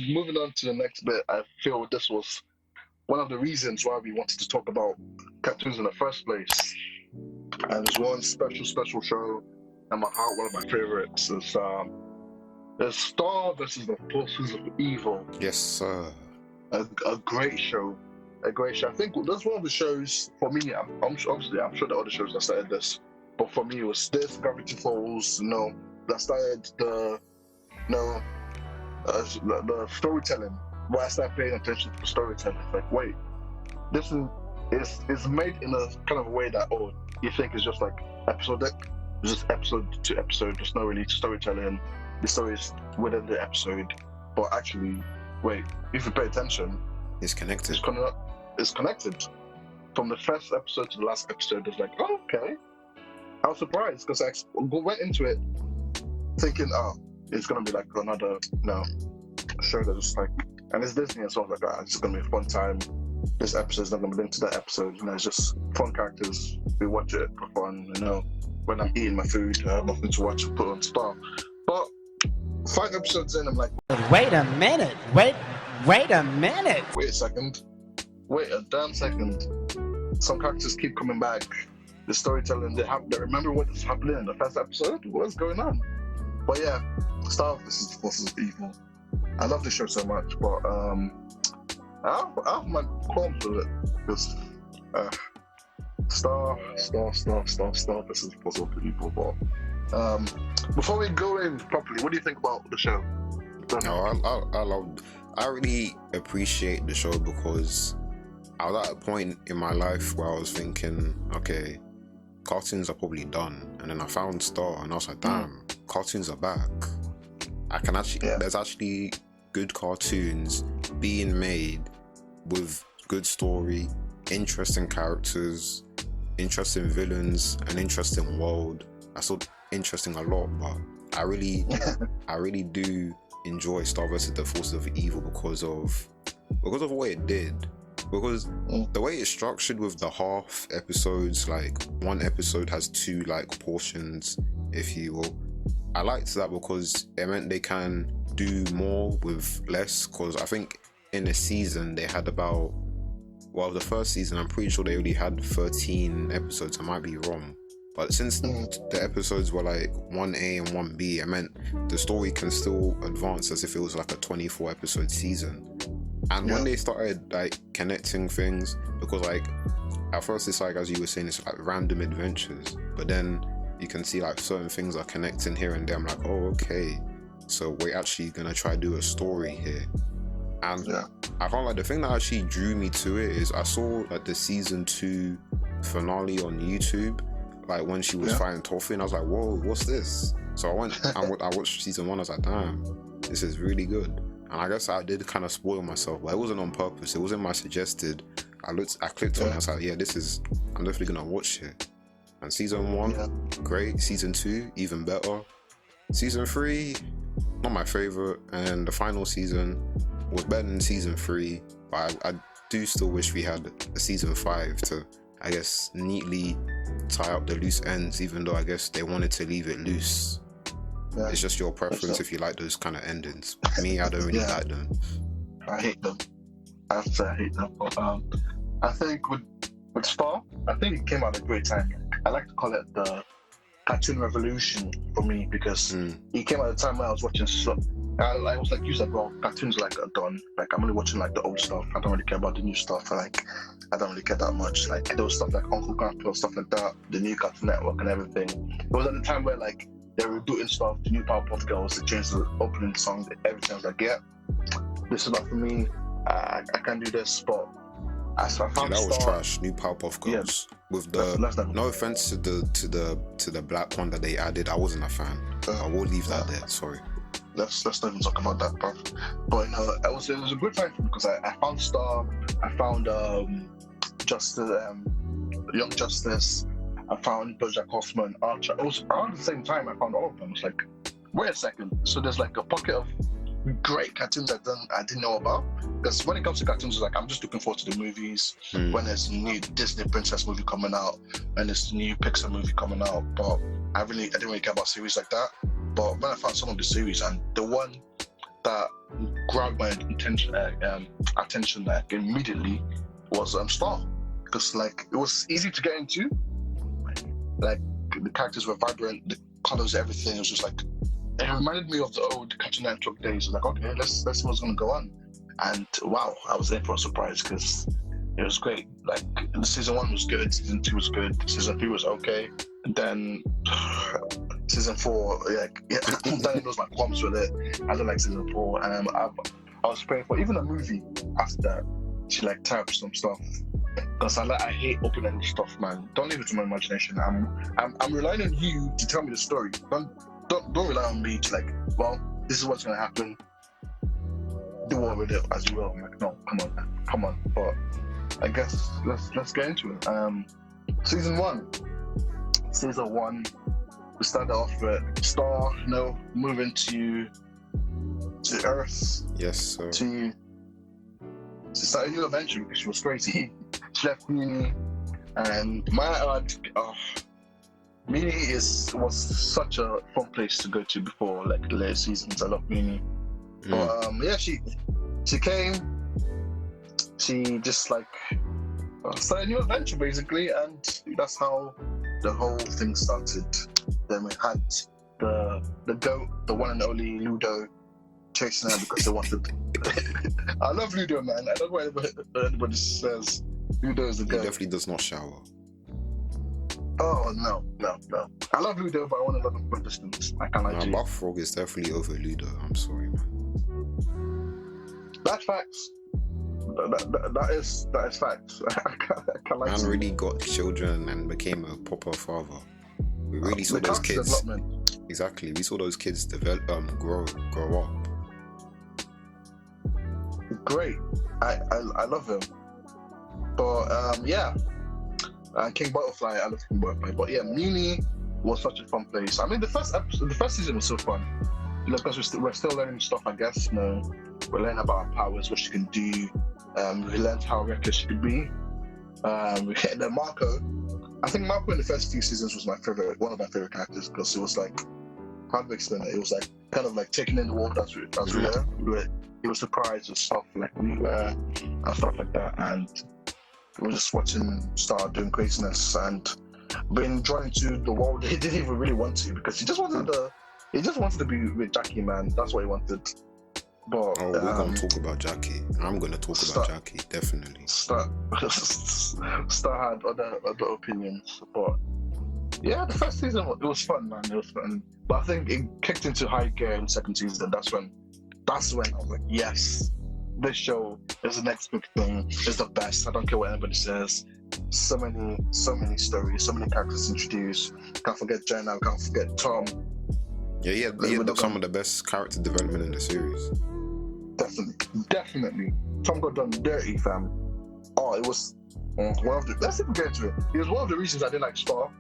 moving on to the next bit, I feel this was one of the reasons why we wanted to talk about cartoons in the first place. And there's one special show in my heart, one of my favorites is the Star versus the Forces of Evil. Yes, sir. A great show. A great show. I think that's one of the shows for me. I'm sure there are other shows that started this, but for me it was this, Gravity Falls. That started the storytelling. Why I started paying attention to the storytelling. It's like, wait, this is made in a kind of way that you think it's just like episodic, it's just episode to episode. There's no really storytelling. The story is within the episode, but actually, wait, if you pay attention, it's connected. It's connected. From the first episode to the last episode, it's like, oh, okay. I was surprised because I went into it thinking, it's gonna be like another show that's just like, and it's Disney and stuff like that. It's just gonna be a fun time. This episode's not gonna be linked to that episode. It's just fun characters. We watch it for fun. When I'm eating my food, I have nothing to watch and put on Star. But 5 episodes in, I'm like, wait a minute. Wait a minute. Wait a second. Wait a damn second. Some characters keep coming back. The storytelling, they remember what is happening in the first episode? What's going on? But yeah, Star versus the Forces of Evil. I love this show so much, but I have my qualms with it. Because Star versus the Forces of Evil. But before we go in properly, what do you think about the show? I really appreciate the show because I was at a point in my life where I was thinking, okay, cartoons are probably done, and then I found Star, and I was like, damn, cartoons are back. There's actually good cartoons being made with good story, interesting characters, interesting villains, an interesting world. I saw interesting a lot, but I really do enjoy Star vs. the Forces of Evil because of what it did. Because the way it's structured with the half episodes, like one episode has 2 like portions, if you will. I liked that because it meant they can do more with less. Because I think in a season they had the first season I'm pretty sure they only had 13 episodes. I might be wrong. But since the episodes were like 1A and 1B, it meant the story can still advance as if it was like a 24 episode season. And when they started like connecting things, because like at first it's like, as you were saying, it's like random adventures, but then you can see like certain things are connecting here and there. I'm like, oh, okay, so we're actually gonna try to do a story here. And I found like the thing that actually drew me to it is I saw like the season 2 finale on YouTube, like when she was fighting Toffee, and I was like, whoa, what's this? So I went and I watched season 1. I was like, damn, this is really good. And I guess I did kind of spoil myself, but it wasn't on purpose. It wasn't my suggested. I clicked on it. I was like, yeah, I'm definitely gonna watch it. And season 1, great. Season 2, even better. Season 3, not my favorite. And the final season was better than season 3, but I do still wish we had a season 5 to, I guess, neatly tie up the loose ends, even though I guess they wanted to leave it loose. It's just your preference if you like those kind of endings. Me, I don't really like them. I hate them. I have to say I hate them. But I think with Star, I think it came out at a great time. I like to call it the cartoon revolution for me because it came at a time when I was watching stuff. I was like, you said, well, cartoons like are done. Like I'm only watching like the old stuff. I don't really care about the new stuff. I don't really care that much. Like there was stuff like Uncle Grandpa, stuff like that, the new Cartoon Network and everything. It was at the time where like they were rebooting stuff, the new Powerpuff Girls, they changed the opening song, everything. I was like, yeah, this is not for me. I can't do this, but I found that was trash. New Powerpuff Girls with the no offense to the black one that they added. I wasn't a fan. I will leave that there. Sorry. Let's not even talk about that, bro. But it was a good time for me because I found Star, I found Young Justice, I found BoJack Horseman, Archer. It was around the same time I found all of them. It's like, wait a second. So there's like a pocket of great cartoons I didn't know about. Because when it comes to cartoons, it's like I'm just looking forward to the movies. When there's a new Disney princess movie coming out, and there's a new Pixar movie coming out. But I didn't really care about series like that. But when I found some of the series, and the one that grabbed my attention like immediately was Star, because like it was easy to get into. Like the characters were vibrant, the colors, everything. It was just like it reminded me of the old Cartoon Network days. It was like, okay, let's see what's gonna go on. And wow, I was in for a surprise because it was great. Like season 1 was good, season 2 was good, season 3 was okay, and then season 4, like Danny knows my qualms with it. I don't like season 4, and I was praying for even a movie after that. She like type some stuff because I hate open-ended stuff, man. Don't leave it to my imagination. I'm relying on you to tell me the story. Don't rely on me to like, well, this is what's gonna happen. Do what with it as you will. I'm like, no, come on. But I guess let's get into it. Season 1, we started off with Star, moving to Earth. Yes, sir. To start a new adventure because she was crazy. She left Mini, and Mini was such a fun place to go to before like the later seasons. I love Mini. But she came, she just like started a new adventure basically, and that's how the whole thing started. Then we had the goat, the one and only Ludo, chasing her because they wanted. I love Ludo, man. I love what anybody says. Ludo is the goat. He definitely does not shower. Oh no. I love Ludo, but I want to love him from distance. I can't lie to you. Buck Frog is definitely over Ludo. I'm sorry, man. That's facts. That is facts. I can't lie to you. Man really got children and became a proper father. We really saw those kids. Exactly, we saw those kids develop, grow up. Great. I love him. But King Butterfly, I love King Butterfly. But yeah, Muni was such a fun place. I mean, the first season was so fun. You know, because we're still learning stuff, I guess. You know, we're learning about our powers, what she can do. We learned how reckless she could be. Then Marco. I think Marco in the first few seasons was one of my favorite characters, because it was like, how do I explain it? It was like kind of like taking in the world as we were. He was surprised with stuff like we were and stuff like that, and we were just watching Star doing craziness and being drawn into the world he didn't even really want to, because he just wanted to be with Jackie, man. That's what he wanted. But we're gonna talk about Jackie. I'm gonna talk about Jackie, definitely. Star had other opinions, but yeah, the first season it was fun, man. It was fun, but I think it kicked into high gear in the second season. That's when I was like, yes, this show is the next big thing. It's the best. I don't care what anybody says. So many stories, so many characters introduced. Can't forget Jenna. Can't forget Tom. Yeah, some of the best character development in the series. Definitely. Tom got done dirty, fam. Oh, it was one of the. Let's even get into it. It was one of the reasons I didn't like Star.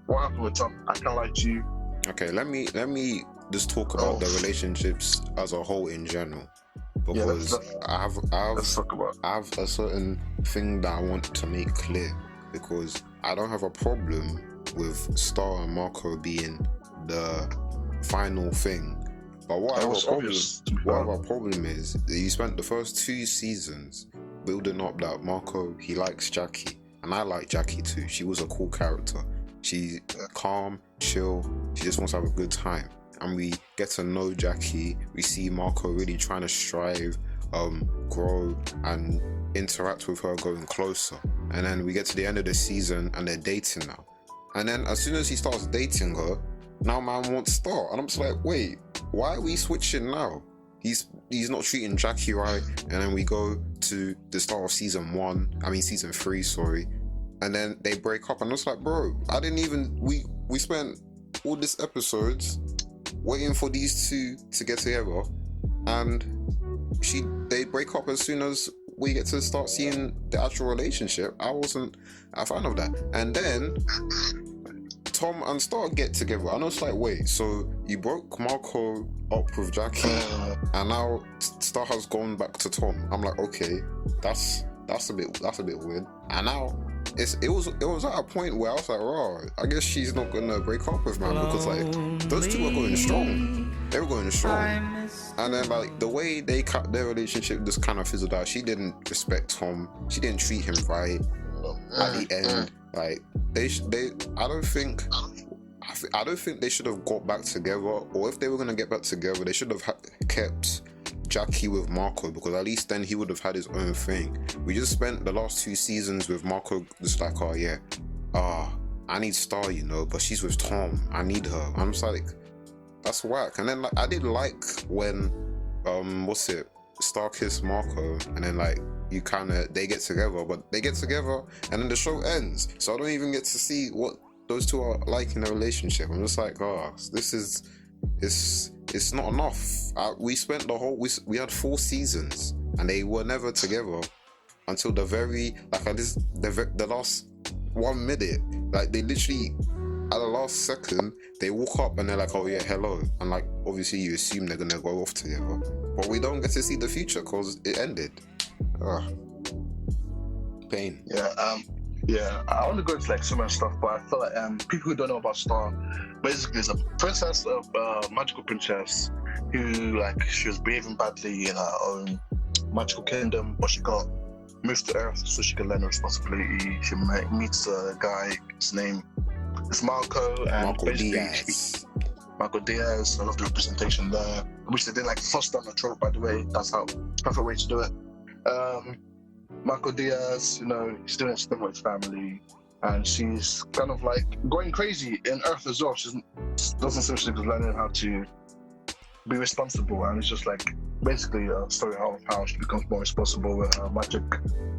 What happened with Tom? I can't lie to you. Okay, let me just talk about the relationships as a whole in general, because I have a certain thing that I want to make clear, because I don't have a problem with Star and Marco being the final thing. But what I have a problem is that you spent the first 2 seasons building up that Marco, he likes Jackie, and I like Jackie too. She was a cool character. She's calm, chill, she just wants to have a good time. And we get to know Jackie, we see Marco really trying to strive, grow and interact with her, going closer. And then we get to the end of the season and they're dating now. And then as soon as he starts dating her, now man wants Star. And I'm just like, wait, why are we switching now? He's not treating Jackie right. And then we go to the start of season 3, sorry. And then they break up, and it's like, bro, we spent all these episodes waiting for these two to get together, and they break up as soon as we get to start seeing the actual relationship. I wasn't a fan of that. And then Tom and Star get together, and I was like, wait, so you broke Marco up with Jackie, and now Star has gone back to Tom. I'm like, okay, that's a bit weird. And now it was at a point where I was like, "Raw, I guess she's not gonna break up with man," because like those two were going strong. They were going strong, and then like the way they cut their relationship just kind of fizzled out. She didn't respect Tom. She didn't treat him right. At the end, like I don't think they should have got back together. Or if they were gonna get back together, they should have kept Jackie with Marco, because at least then he would have had his own thing. We just spent the last 2 seasons with Marco just like, oh yeah, I need Star, you know, but she's with Tom. I need her. I'm just like, that's whack. And then like I did like when Star kissed Marco, and then like they get together, but they get together and then the show ends. So I don't even get to see what those two are like in a relationship. I'm just like, it's not enough. We spent we had 4 seasons and they were never together until the last 1 minute. Like they literally at the last second they walk up and they're like, oh yeah, hello, and like obviously you assume they're gonna go off together, but we don't get to see the future because it ended. Pain. Yeah, I want to go into like so much stuff, but I feel like people who don't know about Star, basically is a princess of magical princess who like she was behaving badly in her own magical kingdom, but she got moved to Earth so she could learn responsibility. She meets a guy, his name is Marco, and Marco basically Diaz. Marco Diaz. I love the representation there, which they didn't like fuss down the throat, by the way. That's how perfect way to do it. Marco Diaz, you know, he's doing stuff with his family, and she's kind of like going crazy in Earth as well. She doesn't seem to be learning how to be responsible, and it's just like basically a story of how she becomes more responsible with her magic.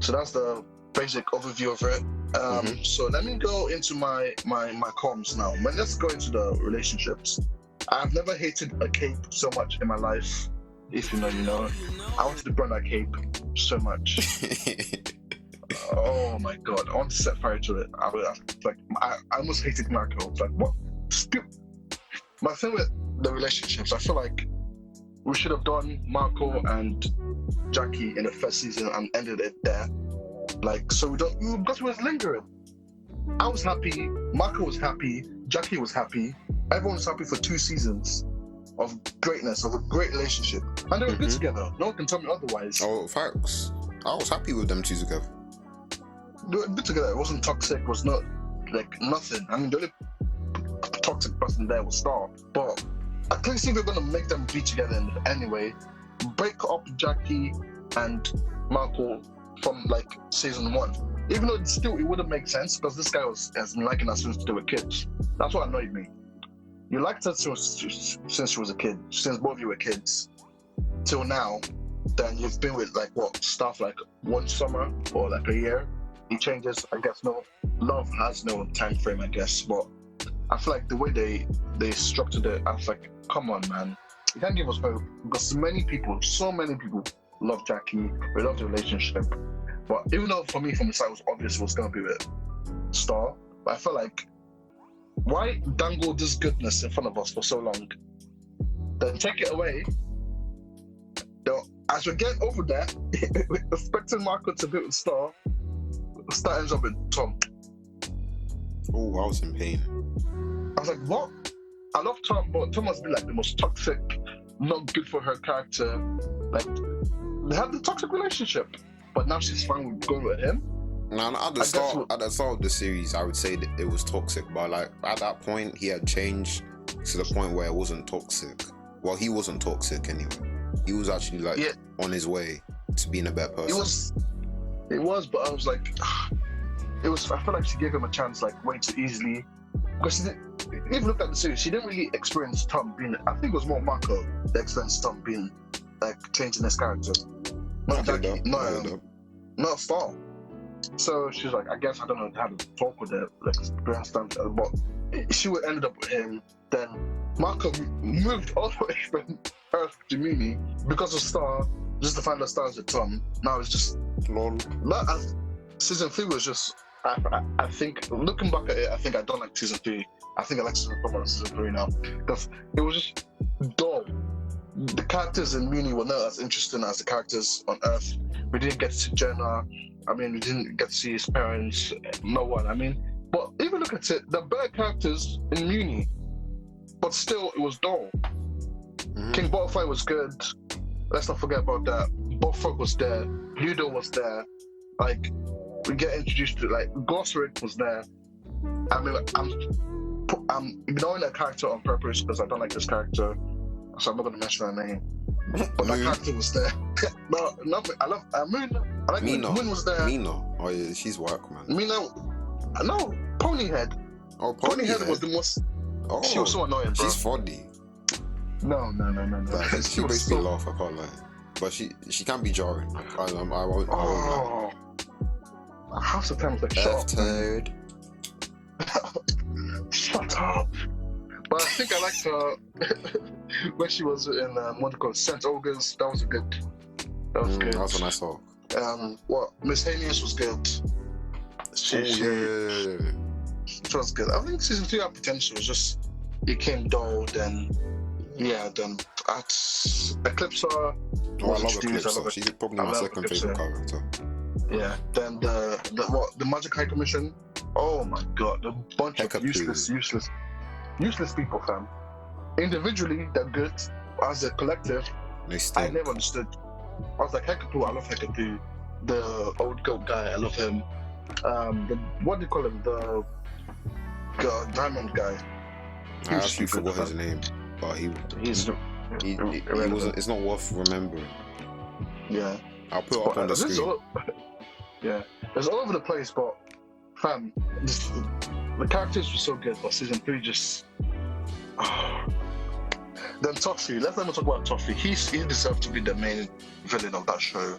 So that's the basic overview of it. So let me go into my comms now. Let's go into the relationships. I've never hated a cape so much in my life. If you know, you know. I wanted to burn that cape so much. Oh my god, I want to set fire to it. I almost hated Marco. Like, what? My thing with the relationships, I feel like we should have done Marco and Jackie in the first season and ended it there. Like, so because we was lingering. I was happy, Marco was happy, Jackie was happy, everyone was happy for 2 seasons of greatness, of a great relationship. And they were good together. No one can tell me otherwise. Oh, facts. I was happy with them 2 together. They were good together. It wasn't toxic, it was not like nothing. I mean, the only toxic person there was Star. But at least if you're gonna make them be together anyway, break up Jackie and Marco from like season 1. Even though still it wouldn't make sense because this guy has been liking her since they were kids. That's what annoyed me. You liked her since she was a kid, since both of you were kids, till now. Then you've been with like what stuff like 1 summer or like a year. It changes, I guess. No, love has no time frame, I guess. But I feel like the way they structured it, I was like, come on, man, you can't give us hope because so many people love Jackie. We love the relationship. But even though for me from the side it was obvious it was gonna be with Star, but I feel like, why dangle this goodness in front of us for so long? Then take it away. As we get over there, expecting Marco to be with Star ends up with Tom. Oh, I was in pain. I was like, what? I love Tom, but Tom must be like the most toxic, not good for her character. Like, they had the toxic relationship, but now she's fine with going with him. Now, at the start of the series, I would say that it was toxic, but like at that point, he had changed to the point where it wasn't toxic. Well, he wasn't toxic anyway. He was actually like on his way to being a better person. It was, but I was like, I feel like she gave him a chance like way too easily. Because if you look at the series, she didn't really experience Tom being. I think it was more Marco that experienced Tom being like changing his character. Not Jackie, not Star. So she's like, I guess I don't know how to talk with her, like understand, but she would end up with him. Then Marco moved all the way from Earth to Mimi because of Star, just to find out Star's with Tom. Now it's just season 3 was just. I think looking back at it, I think I don't like season 3. I think I like season 4 and season 3 now because it was just dull. the characters in Muni were not as interesting as the characters on Earth. We didn't get to see Jenna. I mean, we didn't get to see his parents. No one. I mean, but even look at it, the better characters in Muni, but still, it was dull. King Butterfly was good. Let's not forget about that. Bullfrog was there. Ludo was there. Like, we get introduced to, like, Gossrick was there. I mean, I'm ignoring that character on purpose because I don't like this character, so I'm not going to mention her name. But that character was there. No, I love Moon. I like Mina. Moon was there. Mina. Oh yeah, she's whack, man. Mina. No, Ponyhead. Oh, Ponyhead was the most. Oh, she was so annoying, bro. She's funny. No. She makes me laugh. I can't lie. But she can be jarring. I won't. Oh. Half the time it's like, shut up. Shut up. But I think I liked her when she was in what do you call it, St. August. That was good. That was good. That's when I saw. What Miss Hanius was good. She was good. I think season 2 had potential. It's just it came dull. Then at Eclipse. Oh, I love Eclipse. She's probably my second favorite character. Yeah. Then the Magic High Commission. Oh my god, the bunch of useless people, fam. Individually, they're good. As a collective, I never understood. I was like, Hekapu, I love Hekapu. The old goat guy, I love him. What do you call him? The diamond guy. I actually forgot his name, but he wasn't. It's not worth remembering. Yeah. I'll put it up on the screen. It's all over the place, but fam, the characters were so good, but season 3 just. Then Toffee, let's not even talk about Toffee. He deserved to be the main villain of that show,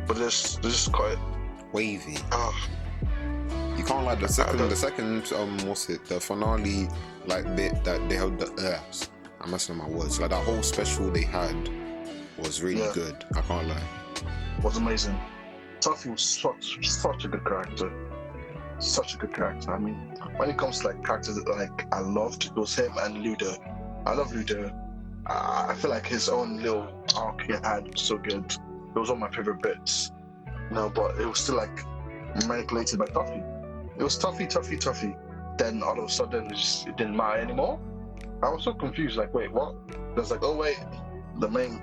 but this is quite wavy. You can't like the second what's it? The finale like bit that they held the I'm messing up my words. Like that whole special they had was really good. I can't lie. Was amazing. Toffee was such a good character. Such a good character. I mean, when it comes to like characters that like I loved, it was him and Ludo. I love Ludo. I feel like his own little arc he had was so good. It was one of my favorite bits. No, but it was still like manipulated by Toffee. It was Toffee. Then all of a sudden it didn't matter anymore. I was so confused. Like, wait, what? There's like, oh wait, the main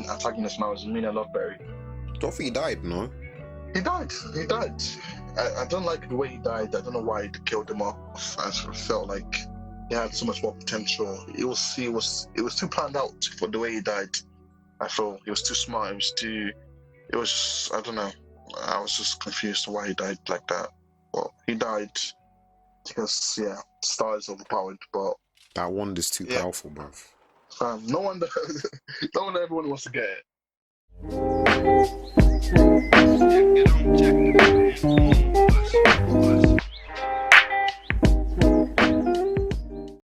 antagonist now is Mina Loveberry. Toffee died, no? He died. I don't like the way he died. I don't know why they killed him off. I felt like he had so much more potential. It was too planned out for the way he died. I felt he was too smart. I don't know. I was just confused why he died like that. Well, he died because Star is overpowered, but that wand is too powerful, bruv. No wonder everyone wants to get it.